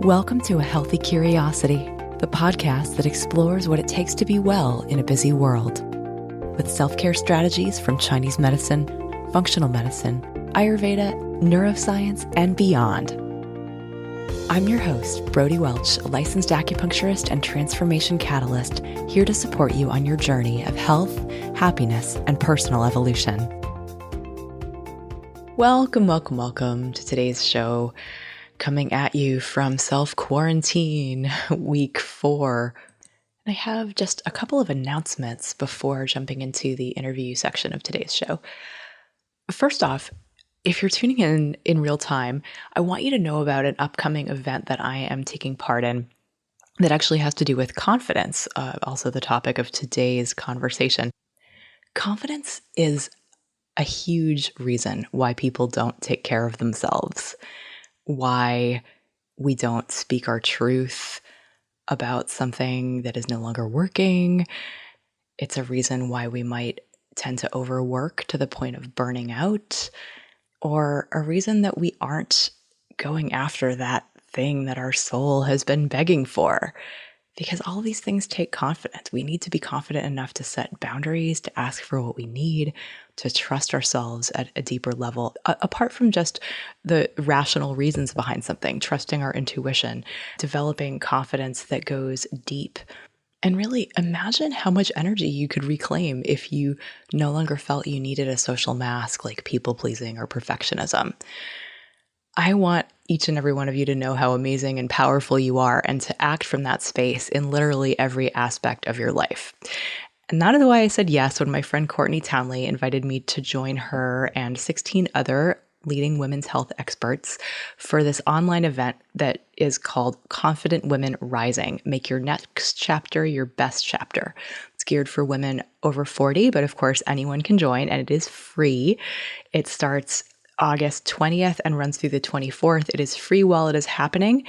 Welcome to A Healthy Curiosity, the podcast that explores what it takes to be well in a busy world. With self-care strategies from Chinese medicine, functional medicine, Ayurveda, neuroscience, and beyond. I'm your host, Brody Welch, a licensed acupuncturist and transformation catalyst, here to support you on your journey of health, happiness, and personal evolution. Welcome to today's show. Coming at you from self-quarantine, week 4. And I have just a couple of announcements before jumping into the interview section of today's show. First off, if you're tuning in real time, I want you to know about an upcoming event that I am taking part in that actually has to do with confidence, also the topic of today's conversation. Confidence is a huge reason why people don't take care of themselves, why we don't speak our truth about something that is no longer working. It's a reason why we might tend to overwork to the point of burning out, or a reason that we aren't going after that thing that our soul has been begging for. Because all of these things take confidence. We need to be confident enough to set boundaries, to ask for what we need, to trust ourselves at a deeper level, apart from just the rational reasons behind something, trusting our intuition, developing confidence that goes deep. And really imagine how much energy you could reclaim if you no longer felt you needed a social mask like people-pleasing or perfectionism. I want each and every one of you to know how amazing and powerful you are and to act from that space in literally every aspect of your life. And that is why I said yes when my friend Courtney Townley invited me to join her and 16 other leading women's health experts for this online event that is called Confident Women Rising. Make your next chapter your best chapter. It's geared for women over 40, but of course anyone can join, and it is free. It starts August 20th and runs through the 24th. It is free while it is happening.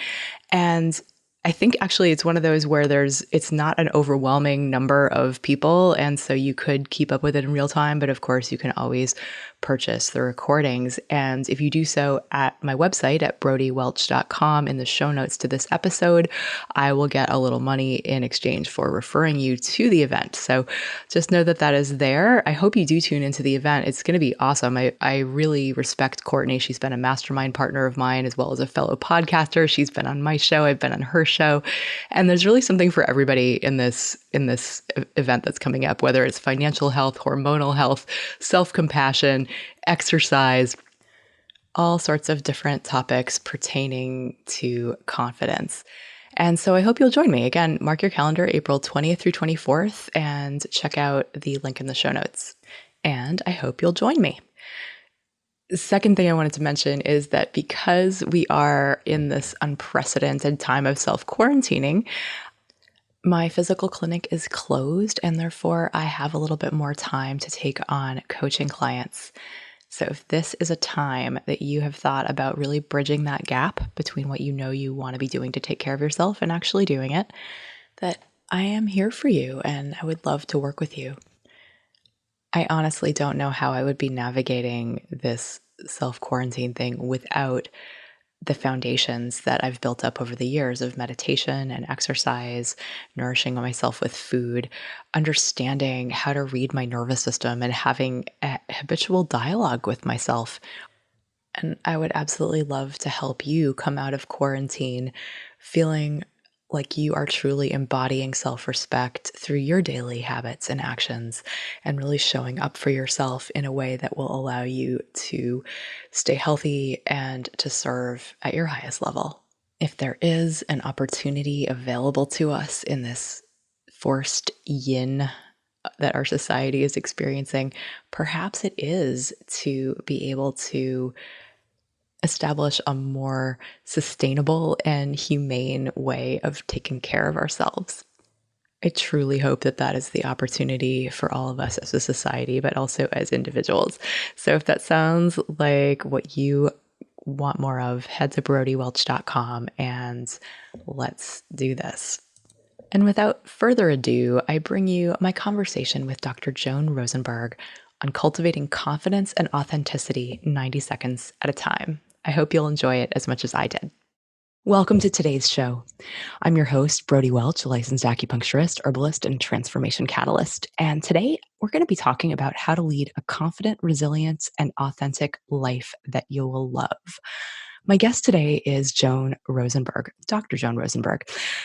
And I think actually it's one of those where it's not an overwhelming number of people. And so you could keep up with it in real time, but of course you can always purchase the recordings. And if you do so at my website at brodywelch.com in the show notes to this episode, I will get a little money in exchange for referring you to the event. So just know that is there. I hope you do tune into the event. It's going to be awesome. I really respect Courtney. She's been a mastermind partner of mine as well as a fellow podcaster. She's been on my show. I've been on her show. And there's really something for everybody in this event that's coming up, whether it's financial health, hormonal health, self-compassion, exercise, all sorts of different topics pertaining to confidence. And so I hope you'll join me. Again, mark your calendar, April 20th through 24th, and check out the link in the show notes. And I hope you'll join me. The second thing I wanted to mention is that because we are in this unprecedented time of self-quarantining, my physical clinic is closed, and therefore I have a little bit more time to take on coaching clients. So if this is a time that you have thought about really bridging that gap between what you know you want to be doing to take care of yourself and actually doing it, that I am here for you and I would love to work with you. I honestly don't know how I would be navigating this self-quarantine thing without the foundations that I've built up over the years of meditation and exercise, nourishing myself with food, understanding how to read my nervous system, and having a habitual dialogue with myself. And I would absolutely love to help you come out of quarantine feeling like you are truly embodying self-respect through your daily habits and actions, and really showing up for yourself in a way that will allow you to stay healthy and to serve at your highest level. If there is an opportunity available to us in this forced yin that our society is experiencing, perhaps it is to be able to establish a more sustainable and humane way of taking care of ourselves. I truly hope that is the opportunity for all of us as a society, but also as individuals. So if that sounds like what you want more of, head to brodywelch.com and let's do this. And without further ado, I bring you my conversation with Dr. Joan Rosenberg on cultivating confidence and authenticity 90 seconds at a time. I hope you'll enjoy it as much as I did. Welcome to today's show. I'm your host, Brody Welch, a licensed acupuncturist, herbalist, and transformation catalyst. And today we're going to be talking about how to lead a confident, resilient, and authentic life that you will love. My guest today is Joan Rosenberg, Dr. Joan Rosenberg,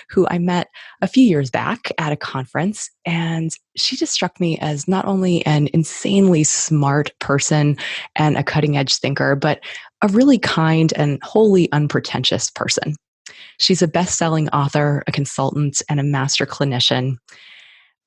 who I met a few years back at a conference. And she just struck me as not only an insanely smart person and a cutting edge thinker, but a really kind and wholly unpretentious person. She's a best-selling author, a consultant, and a master clinician,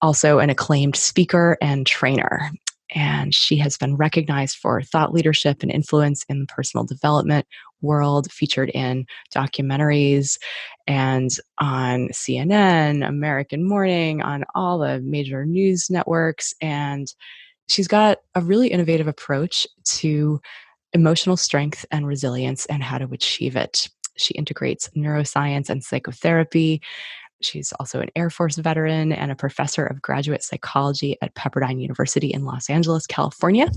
also an acclaimed speaker and trainer. And she has been recognized for thought leadership and influence in the personal development world, featured in documentaries and on CNN, American Morning, on all the major news networks. And she's got a really innovative approach to emotional strength and resilience and how to achieve it. She integrates neuroscience and psychotherapy. She's also an Air Force veteran and a professor of graduate psychology at Pepperdine University in Los Angeles, California.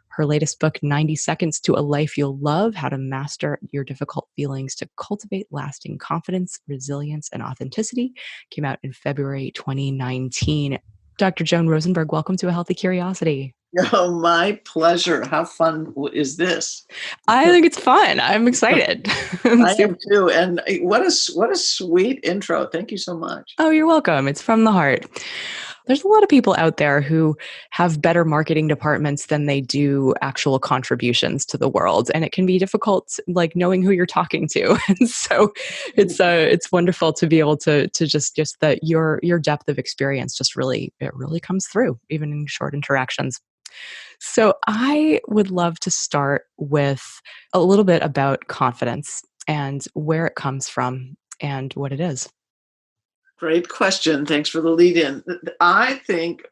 Her latest book, 90 Seconds to a Life You'll Love, How to Master Your Difficult Feelings to Cultivate Lasting Confidence, Resilience, and Authenticity, came out in February 2019. Dr. Joan Rosenberg, welcome to A Healthy Curiosity. Oh, my pleasure. How fun is this? I think it's fun. I'm excited. I am too. And what a sweet intro. Thank you so much. Oh, you're welcome. It's from the heart. There's a lot of people out there who have better marketing departments than they do actual contributions to the world, and it can be difficult, like knowing who you're talking to. And so, it's wonderful to be able to just that your depth of experience just really comes through, even in short interactions. So, I would love to start with a little bit about confidence and where it comes from and what it is. Great question. Thanks for the lead in. I think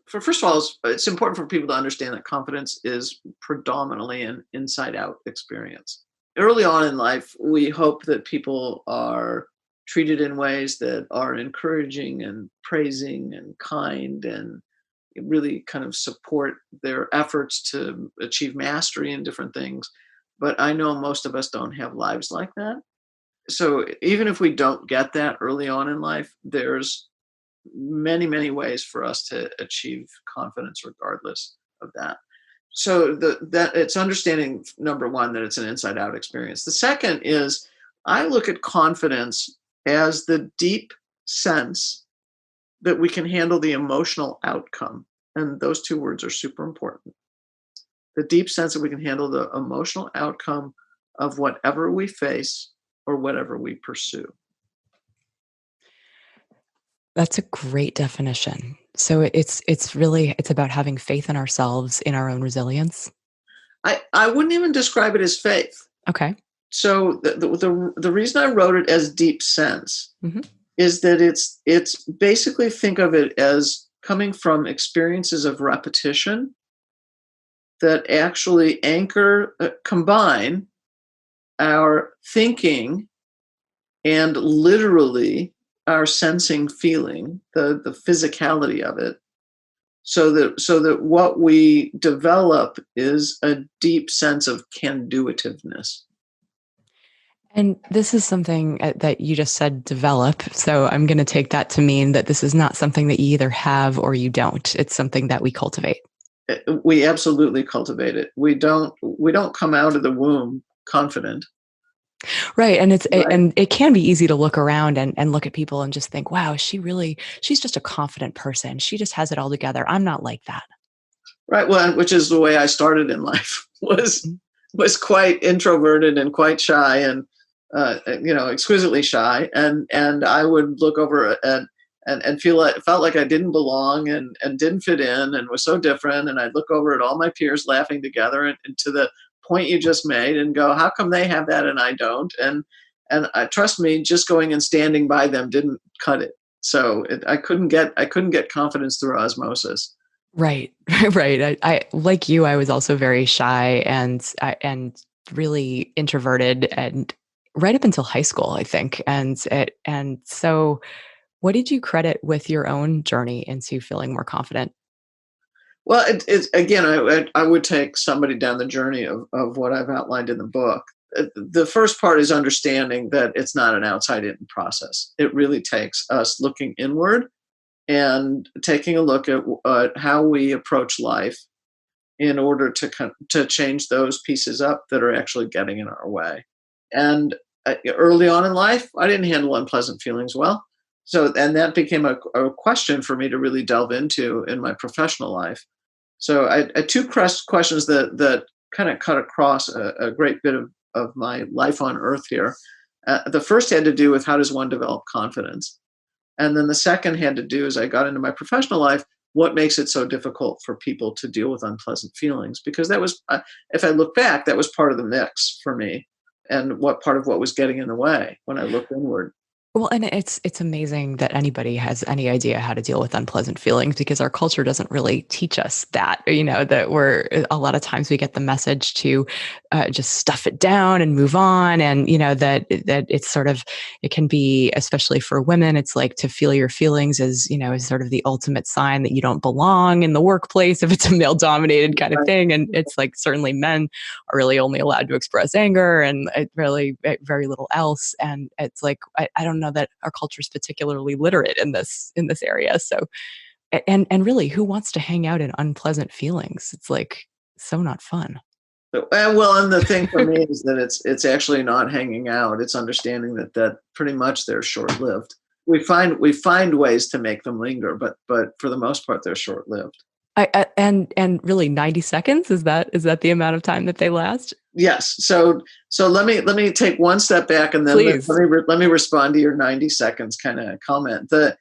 first of all, it's important for people to understand that confidence is predominantly an inside out experience. Early on in life, we hope that people are treated in ways that are encouraging and praising and kind and really kind of support their efforts to achieve mastery in different things. But I know most of us don't have lives like that. So even if we don't get that early on in life, there's many, many ways for us to achieve confidence regardless of that. So that it's understanding, number one, that it's an inside out experience. The second is I look at confidence as the deep sense that we can handle the emotional outcome. And those two words are super important. The deep sense that we can handle the emotional outcome of whatever we face or whatever we pursue. That's a great definition. So it's about having faith in ourselves, in our own resilience. I wouldn't even describe it as faith. Okay. So the reason I wrote it as deep sense is that it's basically, think of it as coming from experiences of repetition that actually combine our thinking and literally our sensing feeling, the physicality of it, so that what we develop is a deep sense of can-do-itiveness. And this is something that you just said, develop. So I'm going to take that to mean that this is not something that you either have or you don't. It's something that we cultivate. We absolutely cultivate it. We don't come out of the womb confident. Right. And and it can be easy to look around and look at people and just think, wow, she's just a confident person. She just has it all together. I'm not like that. Right. Well, which is the way I started in life, was quite introverted and quite shy and, exquisitely shy. And I would look over and felt like I didn't belong and didn't fit in and was so different. And I'd look over at all my peers laughing together and to the point you just made and go, how come they have that and I don't? And trust me, just going and standing by them didn't cut it. So I couldn't get confidence through osmosis. Right. Right. I like you, I was also very shy and really introverted and right up until high school, I think. And so what did you credit with your own journey into feeling more confident? Well, it's again, I would take somebody down the journey of what I've outlined in the book. the first part is understanding that it's not an outside-in process. It really takes us looking inward and taking a look at how we approach life in order to change those pieces up that are actually getting in our way. And early on in life, I didn't handle unpleasant feelings well. So, and that became a question for me to really delve into in my professional life. So, I two questions that kind of cut across a great bit of my life on earth here. The first had to do with how does one develop confidence? And then the second had to do, as I got into my professional life, what makes it so difficult for people to deal with unpleasant feelings? Because that was, if I look back, that was part of the mix for me, and what part of what was getting in the way when I looked inward. Well, and it's amazing that anybody has any idea how to deal with unpleasant feelings because our culture doesn't really teach us that. That we're a lot of times we get the message to just stuff it down and move on, and that it's sort of it can be, especially for women, it's like to feel your feelings is sort of the ultimate sign that you don't belong in the workplace if it's a male dominated kind of Right. thing, and it's like certainly men are really only allowed to express anger and really very little else. And it's like I don't know that our culture is particularly literate in this area. So and really, who wants to hang out in unpleasant feelings? It's like so not fun. Well, and the thing for me is that it's actually not hanging out. It's understanding that pretty much they're short lived. We find ways to make them linger, but for the most part, they're short lived. And really 90 seconds is that the amount of time that they last? Yes. So let me take one step back, and then Please. let me respond to your 90 seconds kind of comment. The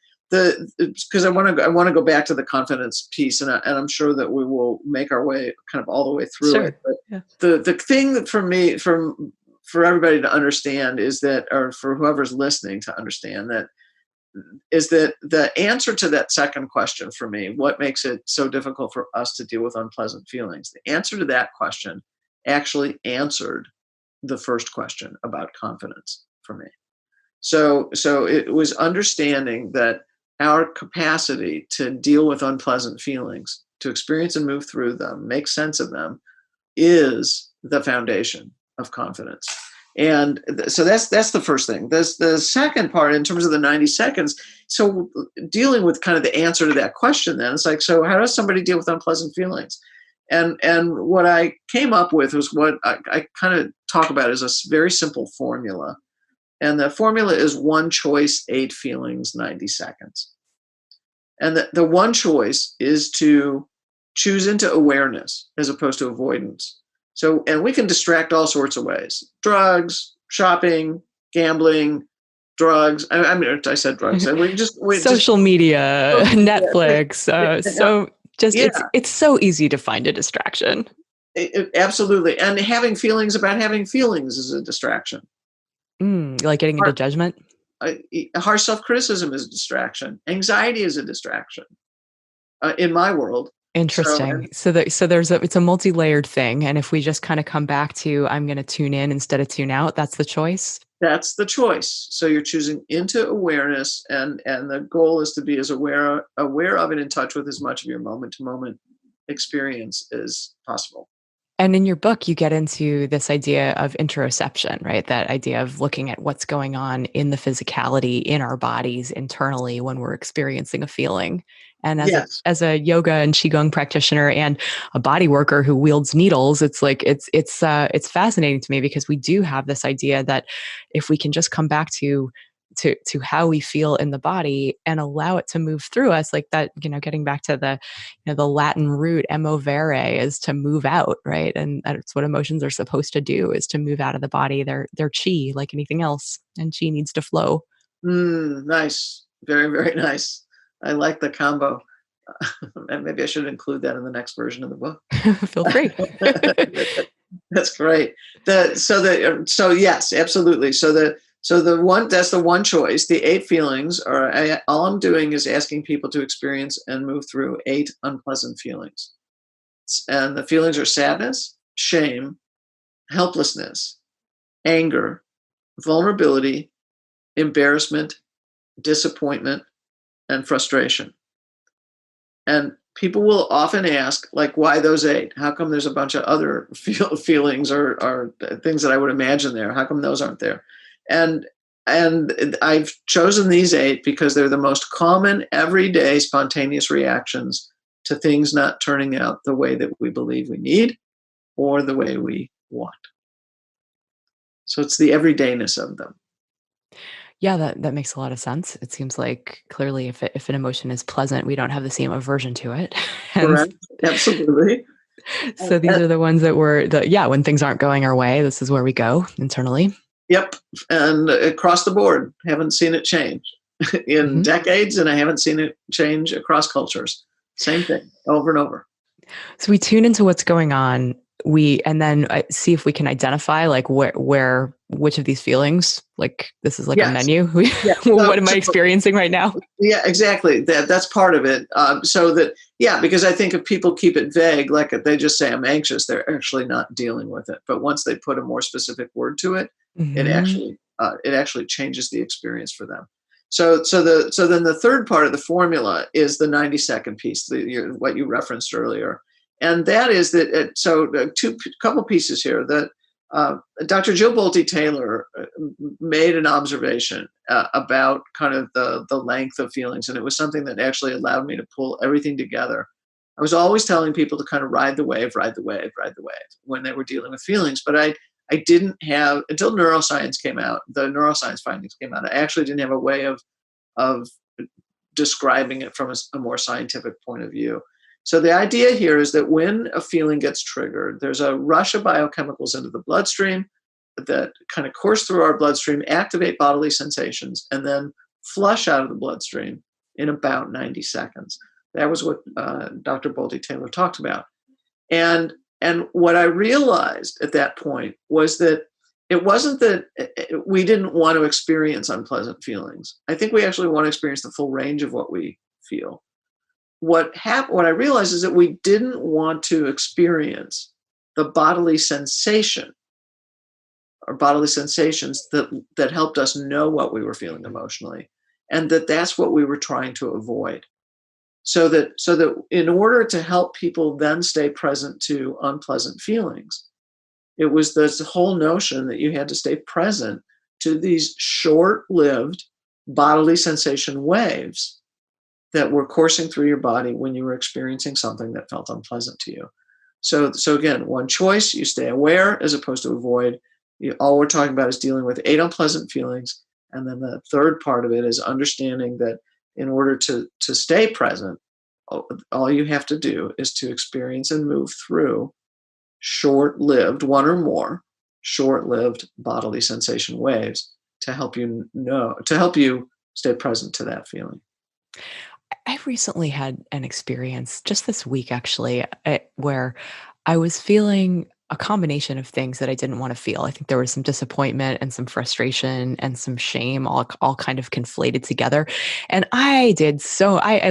because I want to go back to the confidence piece, and I'm sure that we will make our way kind of all the way through it. Sure. But Yeah. the thing that for everybody to understand is that, or for whoever's listening to understand that, is that the answer to that second question for me, what makes it so difficult for us to deal with unpleasant feelings? The answer to that question actually answered the first question about confidence for me. So it was understanding that our capacity to deal with unpleasant feelings, to experience and move through them, make sense of them, is the foundation of confidence. And so that's the first thing. The second part, in terms of the 90 seconds, so dealing with kind of the answer to that question, then it's like, so how does somebody deal with unpleasant feelings? And what I came up with was what I kind of talk about as a very simple formula. And the formula is one choice, eight feelings, 90 seconds. And the one choice is to choose into awareness as opposed to avoidance. So, and we can distract all sorts of ways: drugs, shopping, gambling, drugs. I mean, I said drugs. And we just, Social media, yeah, Netflix. So just yeah, it's so easy to find a distraction. absolutely. And having feelings about having feelings is a distraction. Like getting into Har- judgment. Harsh self-criticism is a distraction. Anxiety is a distraction in my world. So, Interesting. and It's a multi-layered thing, and if we just kind of come back to I'm going to tune in instead of tune out, that's the choice. that's the choice. So you're choosing into awareness, and the goal is to be as aware of and in touch with as much of your moment to moment experience as possible. And in your book, you get into this idea of interoception, right? That idea of looking at what's going on in the physicality in our bodies internally when we're experiencing a feeling. And as a Yes. as a yoga and qigong practitioner and a body worker who wields needles, it's like it's fascinating to me because we do have this idea that if we can just come back to how we feel in the body and allow it to move through us, like that, getting back to the Latin root emovere is to move out, right? And that's what emotions are supposed to do, is to move out of the body. They're chi, like anything else, and chi needs to flow. Nice. Very, very nice. I like the combo. And maybe I should include that in the next version of the book. Feel free. That's great. So yes, absolutely. So the one, that's the one choice. The eight feelings are, all I'm doing is asking people to experience and move through eight unpleasant feelings. And the feelings are sadness, shame, helplessness, anger, vulnerability, embarrassment, disappointment, and frustration. And people will often ask, like, why those 8? How come there's a bunch of other feelings or things that I would imagine there? How come those aren't there? And I've chosen these 8 because they're the most common, everyday, spontaneous reactions to things not turning out the way that we believe we need or the way we want. So it's the everydayness of them. Yeah, that makes a lot of sense. It seems like clearly if an emotion is pleasant, we don't have the same aversion to it. And Correct. Absolutely. so these are the ones that were yeah, when things aren't going our way, this is where we go internally. Yep. And across the board, haven't seen it change in Mhm. decades, and I haven't seen it change across cultures. Same thing over and over. So we tune into what's going on. We and then see if we can identify like which of these feelings, like this is like a Yes. menu. Yeah. What am I experiencing right now? Yeah, exactly. That's part of it. So that, yeah, because I think if people keep it vague, like if they just say I'm anxious, they're actually not dealing with it. But once they put a more specific word to it, Hmm. it actually changes the experience for them. So then the third part of the formula is the 90-second piece, what you referenced earlier, and that is that. Couple pieces here that Dr. Jill Bolte Taylor made an observation about kind of the length of feelings, and it was something that actually allowed me to pull everything together. I was always telling people to kind of ride the wave, ride the wave, ride the wave when they were dealing with feelings, but I didn't have, until neuroscience came out, the neuroscience findings came out. I actually didn't have a way of describing it from a more scientific point of view. So the idea here is that when a feeling gets triggered, there's a rush of biochemicals into the bloodstream that kind of course through our bloodstream, activate bodily sensations, and then flush out of the bloodstream in about 90 seconds. That was what Dr. Bolte Taylor talked about. And what I realized at that point was that it wasn't that we didn't want to experience unpleasant feelings. I think we actually want to experience the full range of what we feel. What I realized is that we didn't want to experience the bodily sensation or bodily sensations that helped us know what we were feeling emotionally, and that's what we were trying to avoid. So that in order to help people then stay present to unpleasant feelings, it was this whole notion that you had to stay present to these short-lived bodily sensation waves that were coursing through your body when you were experiencing something that felt unpleasant to you. So again, one choice, you stay aware as opposed to avoid. All we're talking about is dealing with 8 unpleasant feelings. And then the third part of it is understanding that in order to stay present, all you have to do is to experience and move through short-lived, one or more short-lived bodily sensation waves to help you stay present to that feeling. I recently had an experience just this week, actually, where I was feeling a combination of things that I didn't want to feel. I think there was some disappointment and some frustration and some shame, all kind of conflated together. And I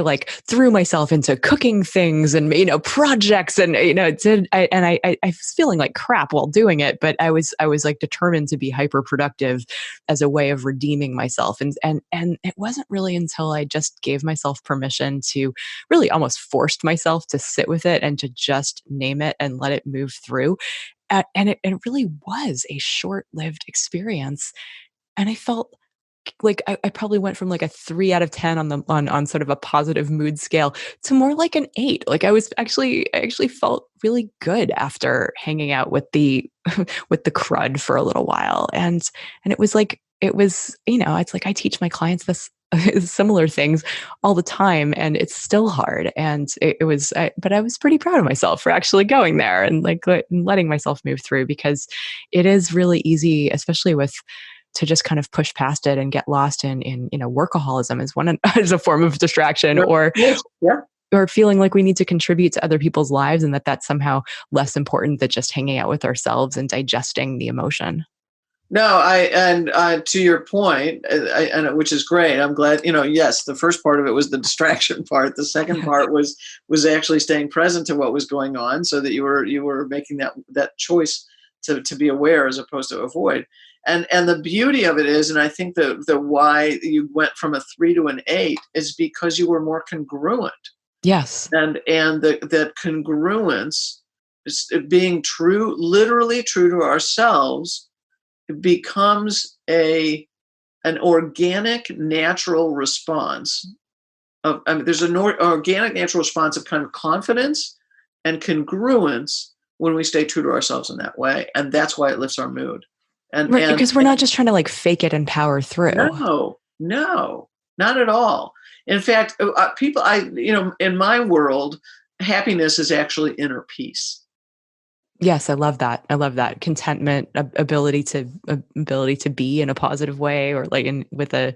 like threw myself into cooking things and projects, and I was feeling like crap while doing it, but I was like determined to be hyper productive as a way of redeeming myself. And it wasn't really until I just gave myself permission to really almost forced myself to sit with it and to just name it and let it move through. And it really was a short-lived experience. And I felt like I probably went from like a 3 out of 10 on sort of a positive mood scale to more like an 8. Like I actually felt really good after hanging out with the with the crud for a little while. And it's like I teach my clients this similar things all the time, and it's still hard. And but I was pretty proud of myself for actually going there and like letting myself move through, because it is really easy, especially with to just kind of push past it and get lost in workaholism is one as a form of distraction, Right. Yes. Yeah. or feeling like we need to contribute to other people's lives, and that's somehow less important than just hanging out with ourselves and digesting the emotion. No, to your point, which is great. I'm glad. Yes, the first part of it was the distraction part. The second part was actually staying present to what was going on, so that you were making that choice to be aware as opposed to avoid. And the beauty of it is, and I think the why you went from a 3 to an 8 is because you were more congruent. Yes. and that congruence is being true, literally true to ourselves, becomes an organic, natural response of, I mean, there's an organic, natural response of kind of confidence and congruence when we stay true to ourselves in that way, and that's why it lifts our mood. And Right, and because we're not just trying to like fake it and power through. no, no, not at all. In fact, people, in my world, happiness is actually inner peace. Yes, I love that. I love that contentment, ability to be in a positive way, or like in with a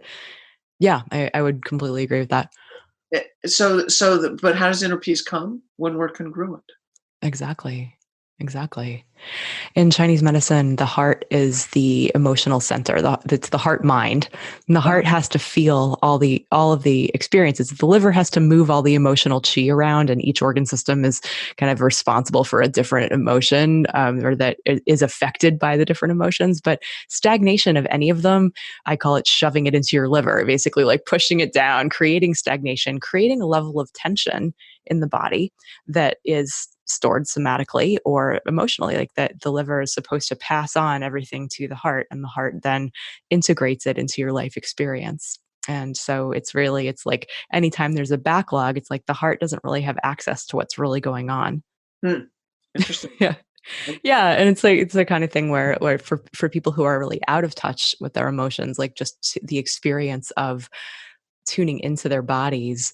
yeah. I would completely agree with that. But how does inner peace come? When we're congruent. Exactly. Exactly. In Chinese medicine, the heart is the emotional center. It's the heart mind. And the heart has to feel all of the experiences. The liver has to move all the emotional chi around, and each organ system is kind of responsible for a different emotion, or that is affected by the different emotions. But stagnation of any of them, I call it shoving it into your liver, basically like pushing it down, creating stagnation, creating a level of tension in the body that is stored somatically or emotionally, like that the liver is supposed to pass on everything to the heart, and the heart then integrates it into your life experience. And so it's like anytime there's a backlog, it's like the heart doesn't really have access to what's really going on. Hmm, interesting. Yeah. Yeah, and it's the kind of thing where for people who are really out of touch with their emotions, like just the experience of tuning into their bodies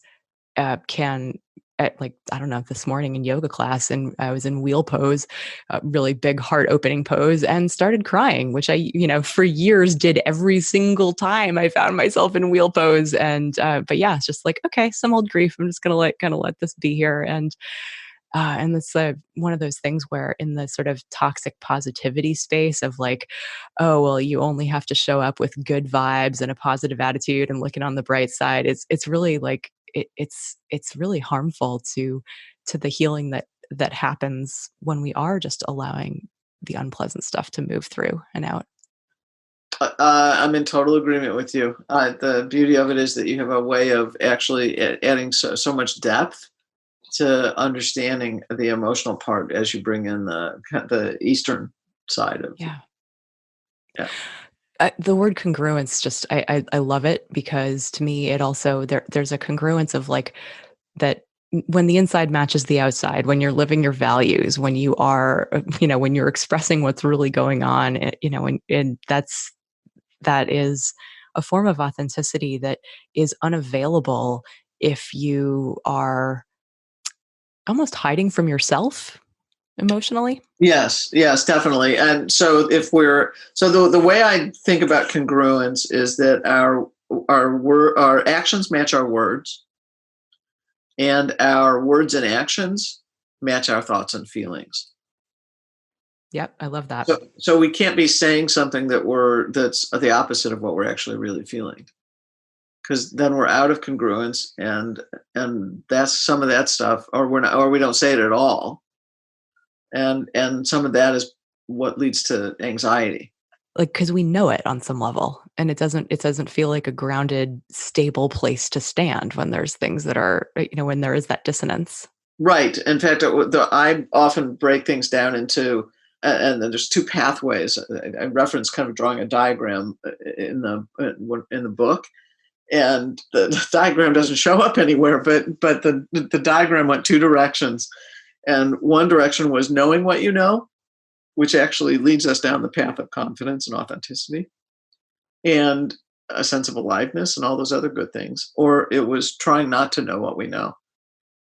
can at like I don't know, this morning in yoga class, and I was in wheel pose, a really big heart opening pose, and started crying, which for years did every single time I found myself in wheel pose. And but yeah, it's just like, okay, some old grief, I'm just gonna let this be here. And it's one of those things where in the sort of toxic positivity space of like, oh, well, you only have to show up with good vibes and a positive attitude and looking on the bright side. It's really like it's really harmful to the healing that happens when we are just allowing the unpleasant stuff to move through and out. I'm in total agreement with you. The beauty of it is that you have a way of actually adding so much depth to understanding the emotional part as you bring in the Eastern side of Yeah. yeah. The word congruence, just I love it, because to me it also there's a congruence of like that when the inside matches the outside, when you're living your values, when you are, when you're expressing what's really going on, and that is a form of authenticity that is unavailable if you are almost hiding from yourself emotionally. Yes, yes, definitely. And so if we're so the way I think about congruence is that our actions match our words, and our words and actions match our thoughts and feelings. Yep, I love that. So we can't be saying something that's the opposite of what we're actually really feeling, because then we're out of congruence, and that's some of that stuff, or we're not, or we don't say it at all, and some of that is what leads to anxiety. Like, because we know it on some level, and it doesn't feel like a grounded, stable place to stand when there's things that are, when there is that dissonance. Right. In fact, I often break things down into, and then there's two pathways. I reference kind of drawing a diagram in the book, and the diagram doesn't show up anywhere, but the diagram went two directions, and one direction was knowing what you know, which actually leads us down the path of confidence and authenticity and a sense of aliveness and all those other good things, or it was trying not to know what we know.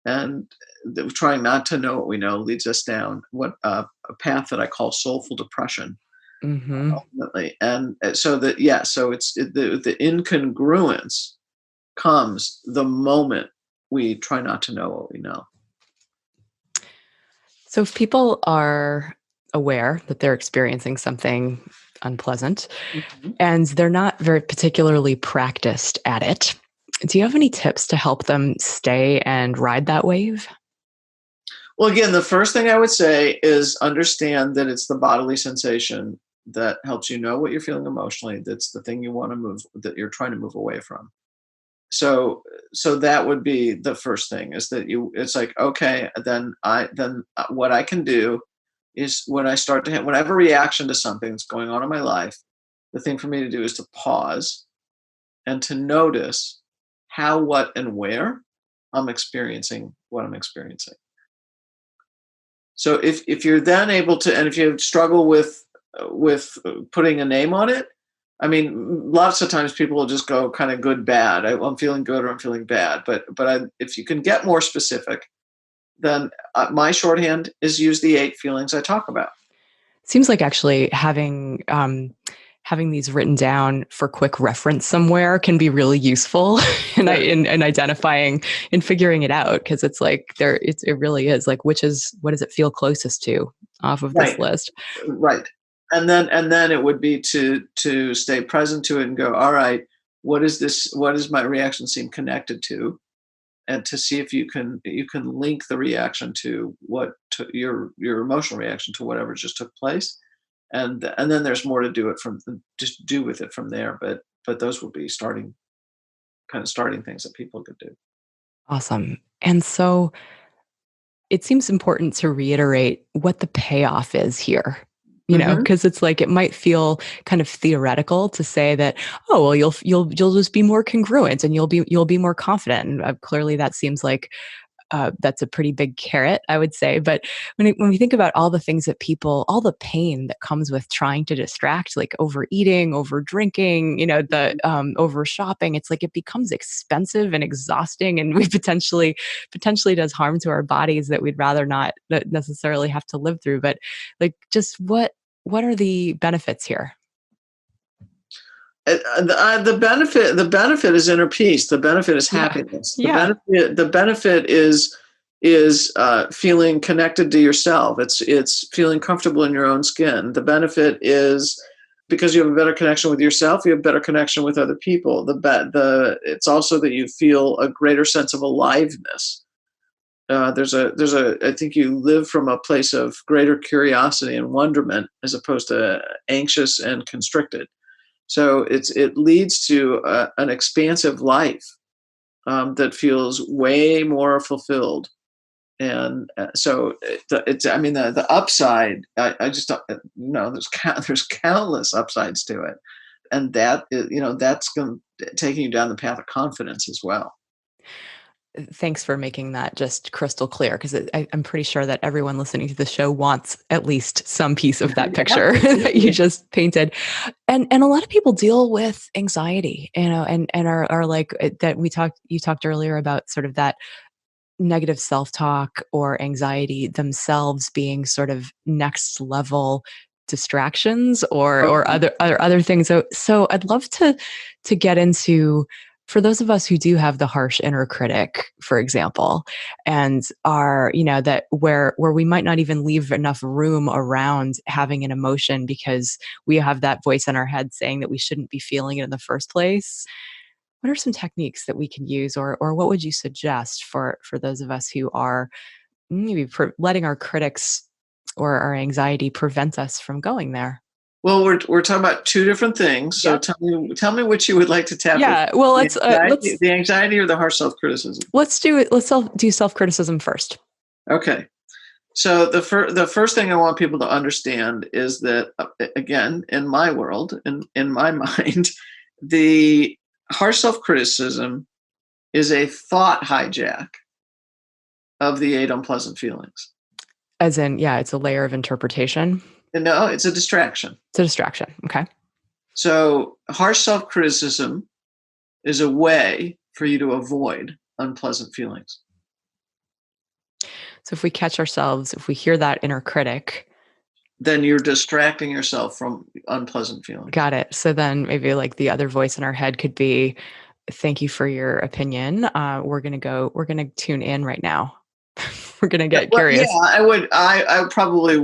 And trying not to know what we know leads us down a path that I call soulful depression, Hmm. ultimately. And so that yeah, so the incongruence comes the moment we try not to know what we know. So if people are aware that they're experiencing something unpleasant Mhm. and they're not very particularly practiced at it, do you have any tips to help them stay and ride that wave? Well, again, the first thing I would say is understand that it's the bodily sensation that helps you know what you're feeling emotionally. That's the thing you want to move, that you're trying to move away from. So so that would be the first thing, is that it's like, okay, then what I can do is, when I start to have whatever reaction to something that's going on in my life, the thing for me to do is to pause and to notice how, what, and where I'm experiencing what I'm experiencing. So if you're then able to, and if you struggle with putting a name on it, I mean, lots of times people will just go kind of good, bad. I'm feeling good or I'm feeling bad. But if you can get more specific, then my shorthand is use the 8 feelings I talk about. Seems like actually having these written down for quick reference somewhere can be really useful in, Yeah. in identifying and figuring it out, because it's like it really is like, what does it feel closest to off of this Right. list? Right. And then it would be to stay present to it and go, all right, what is this? What does my reaction seem connected to? And to see if you can link the reaction to your emotional reaction to whatever just took place, and then there's more to do it from just do with it from there. But those would be starting things that people could do. Awesome. And so it seems important to reiterate what the payoff is here. Hmm. Because it's like it might feel kind of theoretical to say that, oh well, you'll just be more congruent and you'll be more confident. And clearly, that seems like that's a pretty big carrot, I would say. But when we think about all the things that all the pain that comes with trying to distract, like overeating, over drinking, the over shopping, it's like it becomes expensive and exhausting, and we potentially does harm to our bodies that we'd rather not necessarily have to live through. But like, just what are the benefits here? The benefit is inner peace. The benefit is Yeah, happiness. The yeah. benefit is feeling connected to yourself. It's feeling comfortable in your own skin. The benefit is because you have a better connection with yourself. You have better connection with other people. It's also that you feel a greater sense of aliveness. I think you live from a place of greater curiosity and wonderment, as opposed to anxious and constricted. So it leads to an expansive life that feels way more fulfilled. And so I mean, the upside, I just don't, there's countless upsides to it, and that's going taking you down the path of confidence as well. Thanks for making that just crystal clear, because I'm pretty sure that everyone listening to the show wants at least some piece of that Yeah, picture that you absolutely. just painted. And a lot of people deal with anxiety, and are like that. You talked earlier about sort of that negative self-talk or anxiety themselves being sort of next level distractions or Okay. other things. So I'd love to get into, for those of us who do have the harsh inner critic, for example, and are, that where we might not even leave enough room around having an emotion because we have that voice in our head saying that we shouldn't be feeling it in the first place. What are some techniques that we can use, or what would you suggest for those of us who are maybe letting our critics or our anxiety prevent us from going there? Well, we're talking about two different things. So Yep. tell me which you would like to tackle: Yeah. Well, the the anxiety or the harsh self criticism. let's do it. Do self-criticism first. Okay. So the first thing I want people to understand is that, again, in my world, in my mind, the harsh self criticism is a thought hijack of the 8 unpleasant feelings. As in, yeah, it's a layer of interpretation. And no, it's a distraction. It's a distraction. Okay. So harsh self criticism is a way for you to avoid unpleasant feelings. So if we catch ourselves, if we hear that inner critic, Then you're distracting yourself from unpleasant feelings. got it. So then maybe like the other voice in our head could be, thank you for your opinion. We're going to tune in right now. We're going to Yeah, get well, yeah, curious. I would probably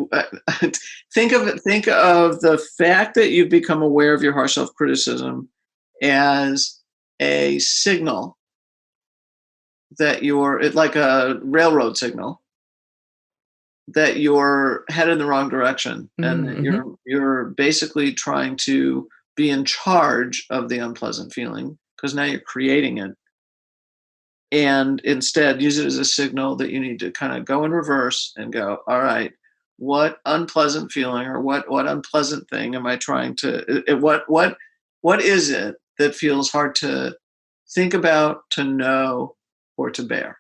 think of the fact that you've become aware of your harsh self criticism as a signal that like a railroad signal, that you're headed in the wrong direction, and that Mm-hmm. you're basically trying to be in charge of the unpleasant feeling, because now you're creating it. and instead use it as a signal that you need to kind of go in reverse and go, all right, what unpleasant feeling or what unpleasant thing am I trying to what is it that feels hard to think about, to know, or to bear?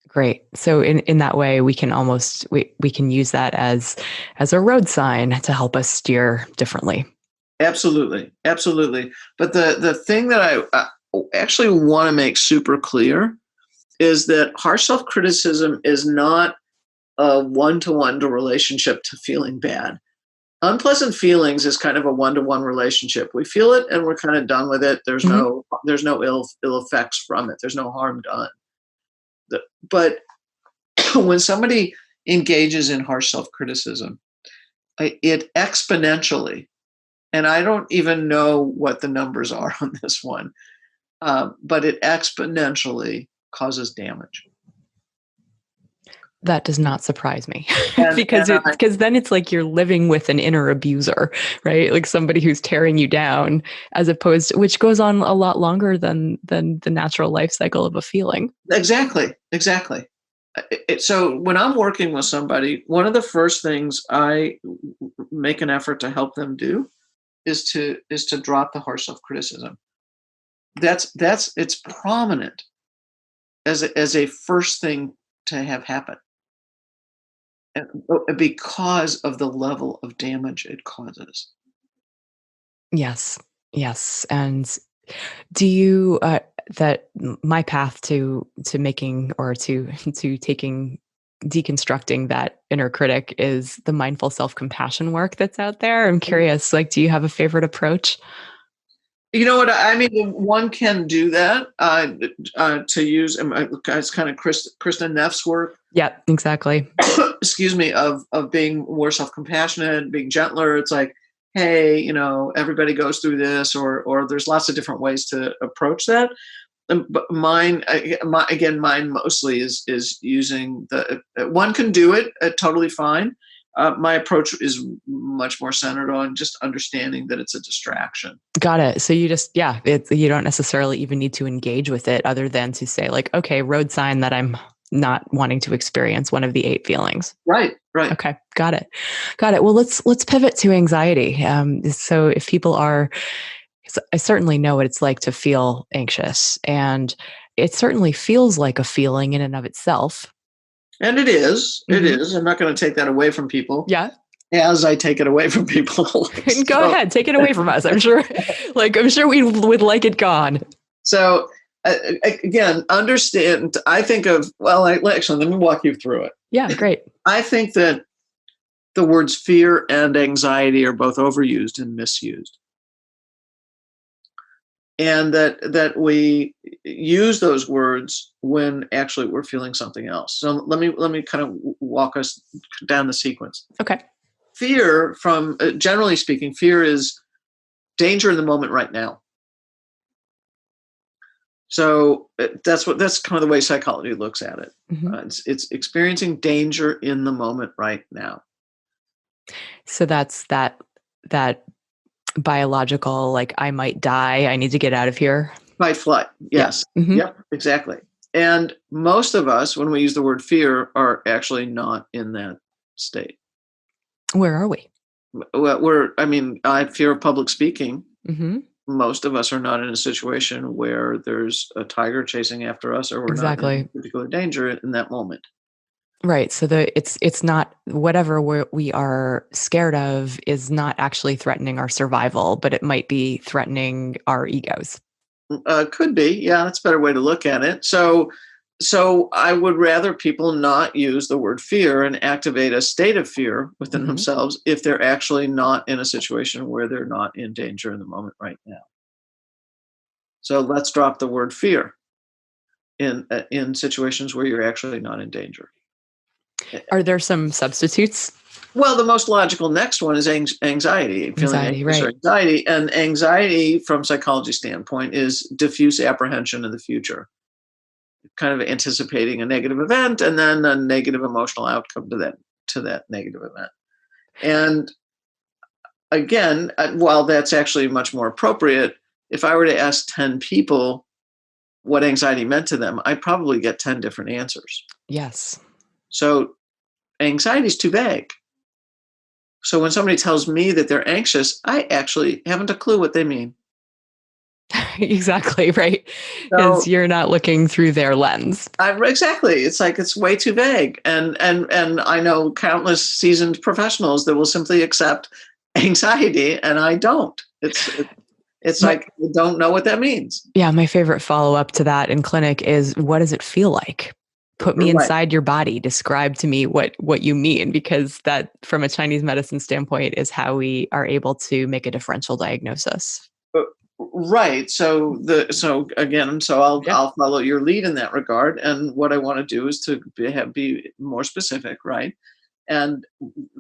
Great. So in that way, we can almost we can use that as a road sign to help us steer differently. Absolutely, absolutely. But the thing that I actually want to make super clear is that harsh self criticism is not a one-to-one relationship to feeling bad. Unpleasant feelings is kind of a one-to-one relationship. We feel it and we're kind of done with it. Mhm. There's no ill effects from it. There's no harm done. But when somebody engages in harsh self-criticism, it exponentially, and I don't even know what the numbers are on this one, but it exponentially causes damage. That does not surprise me And because then it's like you're living with an inner abuser, right? Like somebody who's tearing you down, as opposed to, which goes on a lot longer than the natural life cycle of a feeling. exactly, exactly. So when I'm working with somebody, one of the first things I make an effort to help them do is to drop the harsh self criticism. That's it's prominent as a first thing to have happen, and because of the level of damage it causes. Yes. Yes. And do you that my path to making or to to taking deconstructing that inner critic is the mindful self-compassion work that's out there. I'm curious, like, do you have a favorite approach? You know what? I mean, one can do that to use. It's kind of Kristin Neff's work. Yeah, exactly. Excuse me, of being more self compassionate, being gentler. It's like, hey, everybody goes through this, or there's lots of different ways to approach that. But mine mostly is using the one can do it totally fine. My approach is much more centered on just understanding that it's a distraction. Got it. So you just, yeah, you don't necessarily even need to engage with it other than to say, like, okay, road sign that I'm not wanting to experience one of the 8 feelings. Right, right. Okay, got it. Got it. Well, let's pivot to anxiety. So if people are, I certainly know what it's like to feel anxious, and it certainly feels like a feeling in and of itself. And it is. It Hmm. is. I'm not going to take that away from people, Yeah, as I take it away from people. go so, ahead, take it away from us. I'm sure, I'm sure we would like it gone. so again, understand. I think of actually, let me walk you through it. Yeah, great. I think that the words fear and anxiety are both overused and misused, and that we use those words when actually we're feeling something else. So let me kind of walk us down the sequence. Okay. Fear, from generally speaking, fear is danger in the moment right now. So that's kind of the way psychology looks at it. Hmm. It's experiencing danger in the moment right now. So that's that biological, like, I might die, I need to get out of here. Fight, flight. Yeah. Yes. Hmm. Yep. Exactly. And most of us, when we use the word fear, are actually not in that state. Where are we? Well, I mean, I fear of public speaking. Hmm. Most of us are not in a situation where there's a tiger chasing after us, or we're not in Exactly. particular danger in that moment. Right. So it's not whatever we are scared of is not actually threatening our survival, but it might be threatening our egos. Could be, yeah, that's a better way to look at it. So I would rather people not use the word fear and activate a state of fear within Hmm. themselves if they're actually not in a situation where they're not in danger in the moment right now. So let's drop the word fear in situations where you're actually not in danger. Are there some substitutes? Well, the most logical next one is anxiety, feeling Anxiety, anxious or right? anxiety. And anxiety, from psychology standpoint, is diffuse apprehension of the future, kind of anticipating a negative event and then a negative emotional outcome to that negative event. And again, while that's actually much more appropriate, if I were to ask 10 people what anxiety meant to them, I'd probably get 10 different answers. Yes. So anxiety is too vague. So when somebody tells me that they're anxious, I actually haven't a clue what they mean. Exactly, right? Because So you're not looking through their lens. exactly, it's like it's way too vague, and I know countless seasoned professionals that will simply accept anxiety, and I don't. It's My, like I don't know what that means. yeah, my favorite follow-up to that in clinic is, what does it feel like? Put me Right. inside your body. Describe to me what you mean, because that, from a Chinese medicine standpoint, is how we are able to make a differential diagnosis. Uh, Right. So again, so Yeah. I'll follow your lead in that regard. And what I want to do is to be more specific, right? And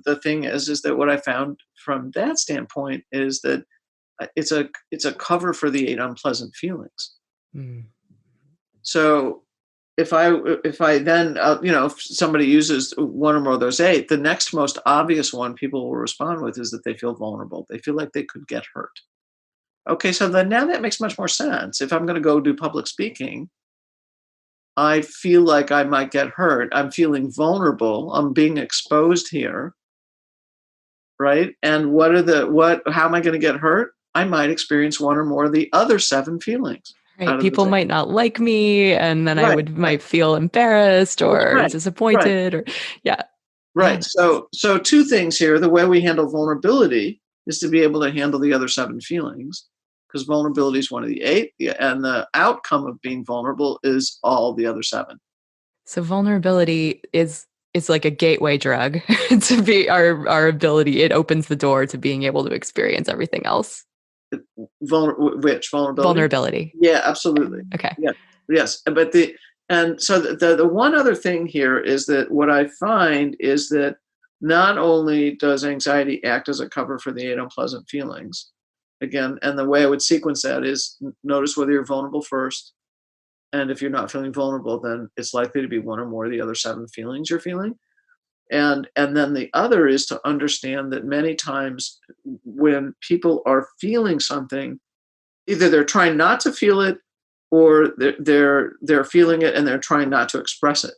the thing is that what I found from that standpoint is that it's a cover for the eight unpleasant feelings. Mm. So if I then if somebody uses one or more of those eight, the next most obvious one people will respond with is that they feel vulnerable. They feel like they could get hurt. Okay, so then now that makes much more sense. If I'm going to go do public speaking, I feel like I might get hurt. I'm feeling vulnerable. I'm being exposed here, right? And how am I going to get hurt? I might experience one or more of the other seven feelings Right. out of People the might not like me, and then I right, would right. might feel embarrassed That's or right. Right. disappointed, or yeah. Right. Yeah. So two things here. The way we handle vulnerability is to be able to handle the other seven feelings, because vulnerability is one of the eight, and the outcome of being vulnerable is all the other seven. So vulnerability is like a gateway drug to be our ability. It opens the door to being able to experience everything else. Which vulnerability? Vulnerability. Yeah, absolutely. Okay. Yeah, yes. But the one other thing here is that what I find is that not only does anxiety act as a cover for the eight unpleasant feelings, again, and the way I would sequence that is notice whether you're vulnerable first. And if you're not feeling vulnerable, then it's likely to be one or more of the other seven feelings you're feeling. And then the other is to understand that many times when people are feeling something, either they're trying not to feel it, or they're feeling it and they're trying not to express it.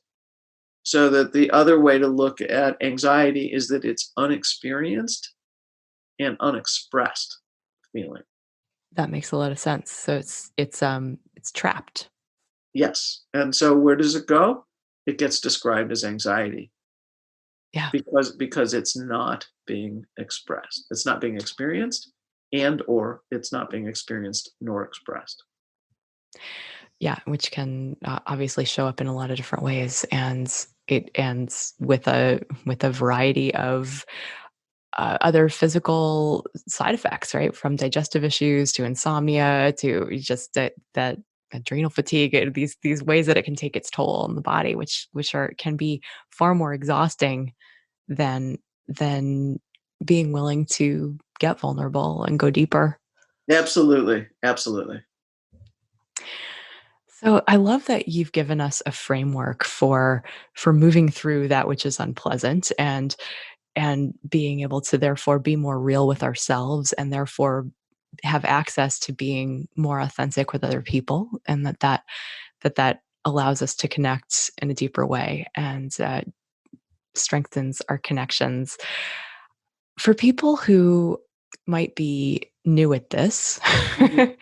So that the other way to look at anxiety is that it's unexperienced and unexpressed feeling. That makes a lot of sense. So it's trapped. Yes. And so where does it go? It gets described as anxiety Yeah. because it's not being expressed. It's not being experienced, and or it's not being experienced nor expressed. Yeah, which can obviously show up in a lot of different ways, and it ends with a variety of other physical side effects, right? From digestive issues to insomnia to just that adrenal fatigue. These ways that it can take its toll on the body, which are can be far more exhausting than than being willing to get vulnerable and go deeper. Absolutely. Absolutely. So I love that you've given us a framework for moving through that which is unpleasant, and being able to therefore be more real with ourselves, and therefore have access to being more authentic with other people, and that allows us to connect in a deeper way, and strengthens our connections. For people who might be new at this, Mhm.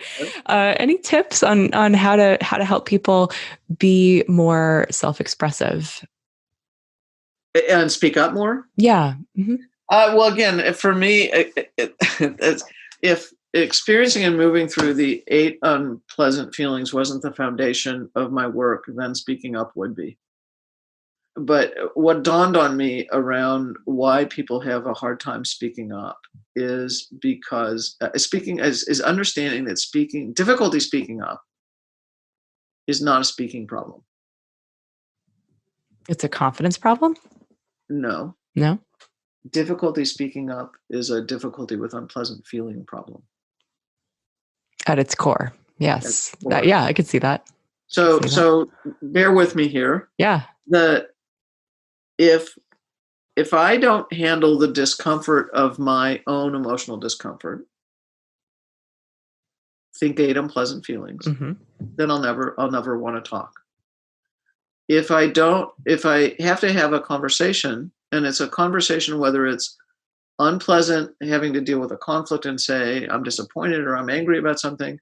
any tips on how to help people be more self-expressive? And speak up more. Yeah. Mhm. Well, again, for me, if experiencing and moving through the eight unpleasant feelings wasn't the foundation of my work, then speaking up would be. But what dawned on me around why people have a hard time speaking up is because speaking is understanding that difficulty speaking up is not a speaking problem. It's a confidence problem? No, No? difficulty speaking up is a difficulty with unpleasant feeling problem. At its core. At Yes. That, core. yeah, I could see that. Could So see that. so bear with me here. Yeah. The if if I don't handle the discomfort of my own emotional discomfort, think 8 unpleasant feelings, Mm-hmm. then I'll never want to talk. If I have to have a conversation, and it's a conversation, whether it's unpleasant, having to deal with a conflict and say, I'm disappointed or I'm angry about something,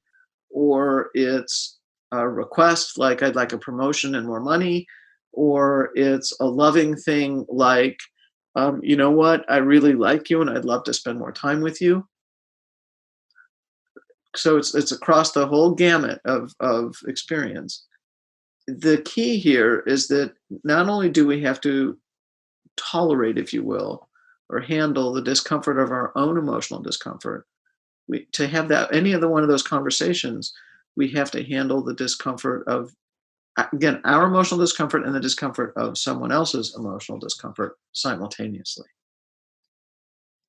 or it's a request like I'd like a promotion and more money, or it's a loving thing like, you know what, I really like you and I'd love to spend more time with you. So it's across the whole gamut of experience. The key here is that not only do we have to tolerate, if you will, or handle the discomfort of our own emotional discomfort, to have that any other one of those conversations, we have to handle the discomfort of, again, our emotional discomfort and the discomfort of someone else's emotional discomfort simultaneously.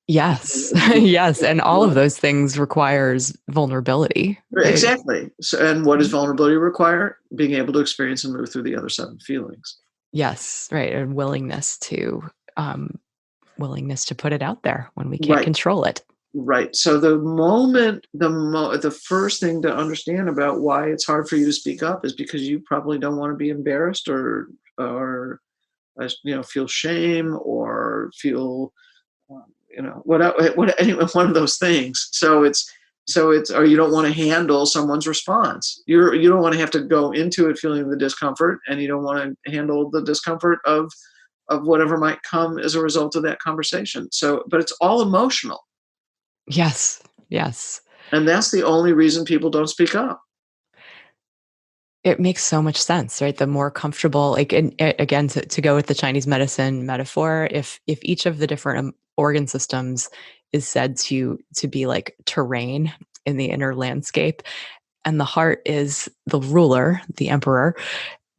Yes. Yes. And all of those things requires vulnerability, right? Exactly. So, and what does vulnerability require? Being able to experience and move through the other 7 feelings. Yes. Right. And um, willingness to put it out there when we can't Right. control it. Right. So the first thing to understand about why it's hard for you to speak up is because you probably don't want to be embarrassed or feel shame or feel what any one of those things. So it's or you don't want to handle someone's response. You don't want to have to go into it feeling the discomfort, and you don't want to handle the discomfort of whatever might come as a result of that conversation. So, but it's all emotional. Yes. Yes. And that's the only reason people don't speak up. It makes so much sense, right? The more comfortable, like, and again, to go with the Chinese medicine metaphor, if each of the different organ systems is said to be like terrain in the inner landscape, and the heart is the ruler, the emperor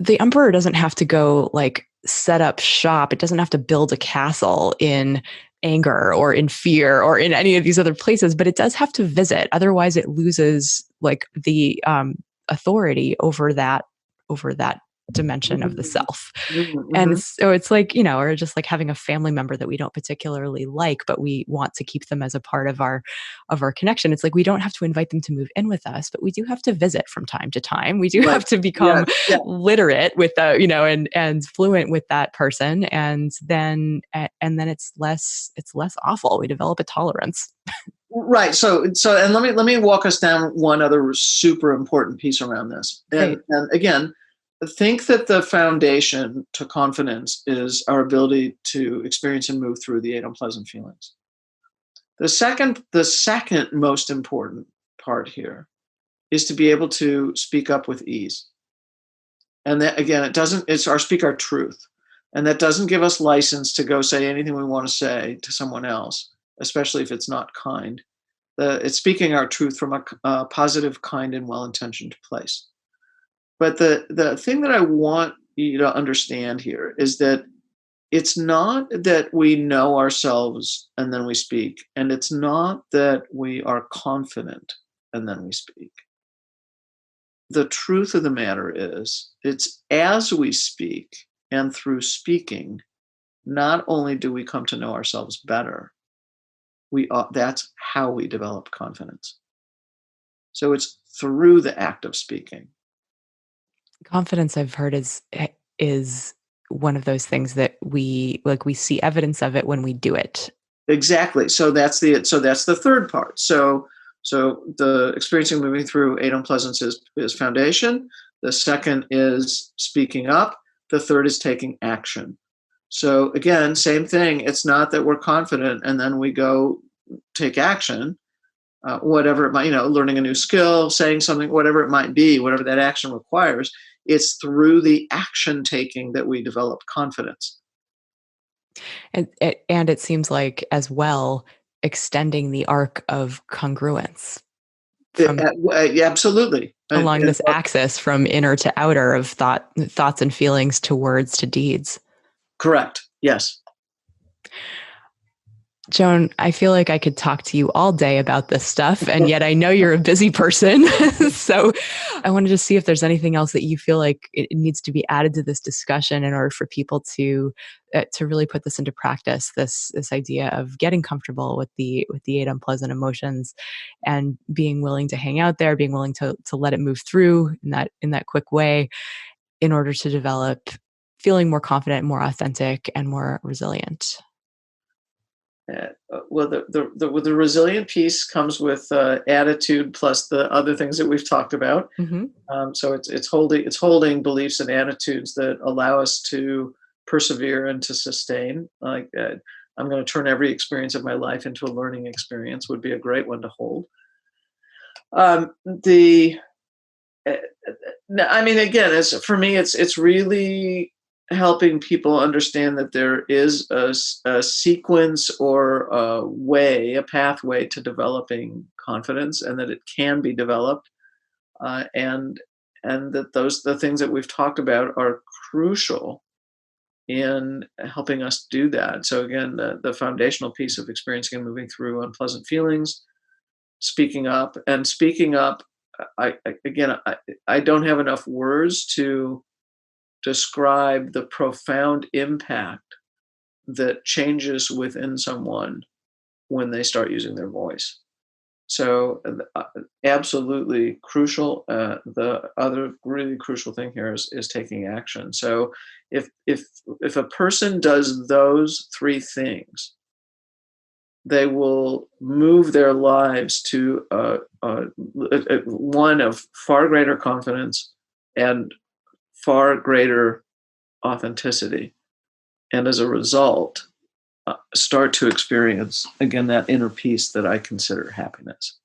doesn't have to go like set up shop. It doesn't have to build a castle in anger or in fear or in any of these other places, but it does have to visit. Otherwise, it loses like the authority over that dimension of the Mhm, self. And mhm. it's like, or just like having a family member that we don't particularly like, but we want to keep them as a part of our connection. It's like we don't have to invite them to move in with us, but we do have to visit from time to time. We do Right. have to Yes. become Yeah. literate with the, and fluent with that person. And then it's less awful. We develop a tolerance. Right. So and let me walk us down one other super important piece around this. And Great. and again, think that the foundation to confidence is our ability to experience and move through the 8 unpleasant feelings. The second most important part here is to be able to speak up with ease. And that, again, it's our speak our truth. And that doesn't give us license to go say anything we want to say to someone else, especially if it's not kind. It's speaking our truth from a positive, kind, and well-intentioned place. But the thing that I want you to understand here is that it's not that we know ourselves and then we speak, and it's not that we are confident and then we speak. The truth of the matter is, it's as we speak and through speaking, not only do we come to know ourselves better, that's how we develop confidence. So it's through the act of speaking. Confidence, I've heard, is one of those things that we see evidence of it when we do it. Exactly. So that's the third part. So the experiencing moving through 8 unpleasance is foundation. The second is speaking up. The third is taking action. So again, same thing. It's not that we're confident and then we go take action, whatever it might, learning a new skill, saying something, whatever it might be, whatever that action requires. It's through the action taking that we develop confidence. And it seems like as well extending the arc of congruence from Yeah, absolutely. along this axis from inner to outer of thoughts and feelings to words to deeds. Correct. Yes. Joan, I feel like I could talk to you all day about this stuff, and yet I know you're a busy person. So I wanted to see if there's anything else that you feel like it needs to be added to this discussion in order for people to really put this into practice. This idea of getting comfortable with the eight unpleasant emotions, and being willing to hang out there, being willing to let it move through in that quick way, in order to develop feeling more confident, more authentic, and more resilient. Well, the resilient piece comes with attitude plus the other things that we've talked about. Mm-hmm. So it's holding beliefs and attitudes that allow us to persevere and to sustain. Like I'm going to turn every experience of my life into a learning experience would be a great one to hold. The I mean, again, it's for me, it's really helping people understand that there is a sequence or a pathway to developing confidence, and that it can be developed, and that the things that we've talked about are crucial in helping us do that. So again, the foundational piece of experiencing and moving through unpleasant feelings, speaking up. I don't have enough words to describe the profound impact that changes within someone when they start using their voice. So, absolutely crucial. The other really crucial thing here is taking action. So, if a person does those three things, they will move their lives to one of far greater confidence and far greater authenticity. And as a result, start to experience again that inner peace that I consider happiness.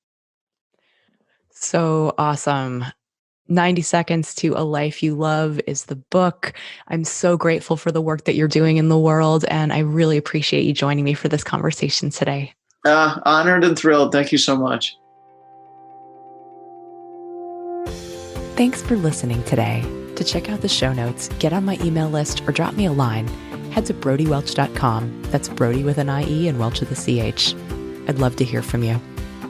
So awesome. 90 Seconds to a Life You Love is the book. I'm so grateful for the work that you're doing in the world, and I really appreciate you joining me for this conversation today. Honored and thrilled. Thank you so much. Thanks for listening today. To check out the show notes, get on my email list, or drop me a line, head to brodywelch.com. That's Brody with an IE and Welch with a CH. I'd love to hear from you.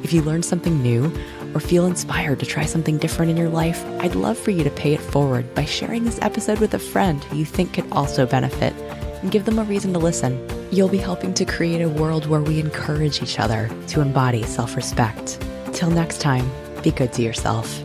If you learned something new or feel inspired to try something different in your life, I'd love for you to pay it forward by sharing this episode with a friend who you think could also benefit, and give them a reason to listen. You'll be helping to create a world where we encourage each other to embody self-respect. Till next time, be good to yourself.